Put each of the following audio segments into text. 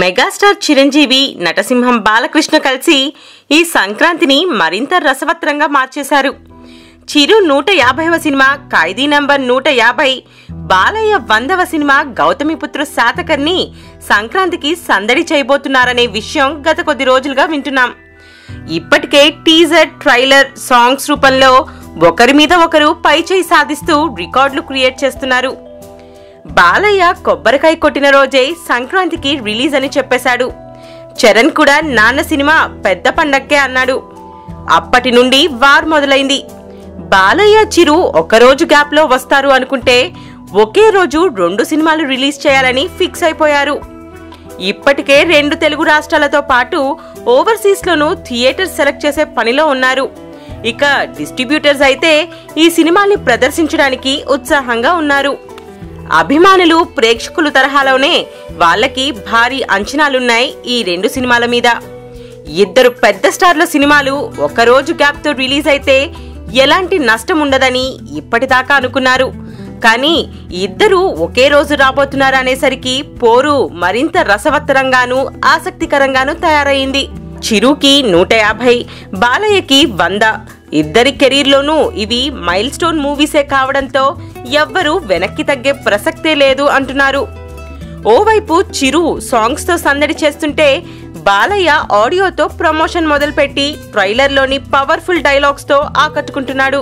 Megastar Chiranjeevi నటసింహం Balakrishna కలిసి ఈ సంక్రాంతిని మరింత రసవత్రంగా మార్చేశారు. చిరు 150వ సినిమా ఖైదీ నంబర్ 150, బాలయ్య 100వ సినిమా గౌతమిపుత్ర శాతకర్ణి సంక్రాంతికి సందడి చేయబోతున్నారనే విషయం గత కొద్ది రోజులుగా వింటున్నాం. ఇప్పటికే టీజర్, ట్రైలర్, సాంగ్స్ రూపంలో ఒకరి మీద ఒకరు పైచేయి సాధిస్తూ రికార్డులు క్రియేట్ చేస్తున్నారు. బాలయ్య కొబ్బరికాయ కొట్టిన రోజే సంక్రాంతికి రిలీజ్ అని చెప్పేశాడు. చరణ్ కూడా నాన్న సినిమా పెద్ద పండక్కే అన్నాడు. అప్పటి నుండి వార్ మొదలైంది. బాలయ్య, చిరు ఒకరోజు గ్యాప్ లో వస్తారు అనుకుంటే ఒకే రోజు 2 సినిమాలు రిలీజ్ చేయాలని ఫిక్స్ అయిపోయారు. ఇప్పటికే 2 తెలుగు రాష్ట్రాలతో పాటు ఓవర్సీస్ లోనూ థియేటర్ సెలెక్ట్ చేసే పనిలో ఉన్నారు. ఇక డిస్ట్రిబ్యూటర్స్ అయితే ఈ సినిమాల్ని ప్రదర్శించడానికి ఉత్సాహంగా ఉన్నారు. అభిమానులు, ప్రేక్షకులు తరహాలోనే వాళ్ళకి భారీ అంచనాలున్నాయి ఈ 2 సినిమాల మీద. 2 పెద్ద స్టార్ల సినిమాలు ఒకరోజు గ్యాప్ తో రిలీజ్ అయితే ఎలాంటి నష్టం ఉండదని ఇప్పటిదాకా అనుకున్నారు. కానీ ఇద్దరు ఒకే రోజు రాబోతున్నారు అనేసరికి పోరు మరింత రసవత్తరంగానూ ఆసక్తికరంగానూ తయారైంది. చిరుకి 150, బాలయ్యకి 100. ఇద్దరి కెరీర్లోనూ ఇవి మైల్ స్టోన్ మూవీసే కావడంతో ఎవ్వరూ వెనక్కి తగ్గే ప్రసక్తే లేదు అంటున్నారు. ఓవైపు చిరు సాంగ్స్ తో సందడి చేస్తుంటే బాలయ్య ఆడియోతో ప్రమోషన్ మొదలుపెట్టి ట్రైలర్లోని పవర్ఫుల్ డైలాగ్స్ తో ఆకట్టుకుంటున్నాడు.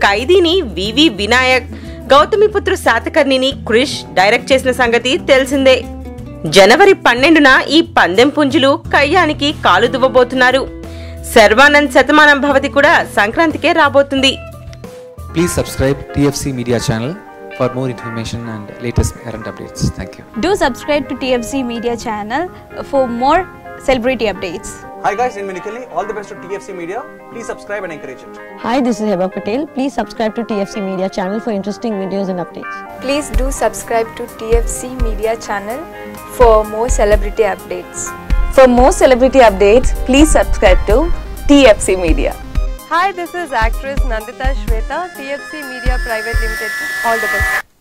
ఖైదీని వివి వినాయక్, గౌతమిపుత్ర శాతకర్ణిని క్రిష్ డైరెక్ట్ చేసిన సంగతి తెలిసిందే. జనవరి 12న ఈ పందెం పుంజులు కయ్యానికి కాలు దువ్వబోతున్నారు. శర్వానంద్ శతమానం భవతి కూడా సంక్రాంతికే రాబోతుంది. Please subscribe TFC Media channel for more information and latest current updates. Thank you. Do subscribe to TFC Media channel for more celebrity updates. Hi guys, in Minikali, all the best to TFC Media. Please subscribe and encourage it. Hi, this is Heba Patel. Please subscribe to TFC Media channel for interesting videos and updates. Please do subscribe to TFC Media channel for more celebrity updates. For more celebrity updates, please subscribe to TFC Media. Hi, this is actress Nandita Shweta, TFC Media Private Limited. All the best.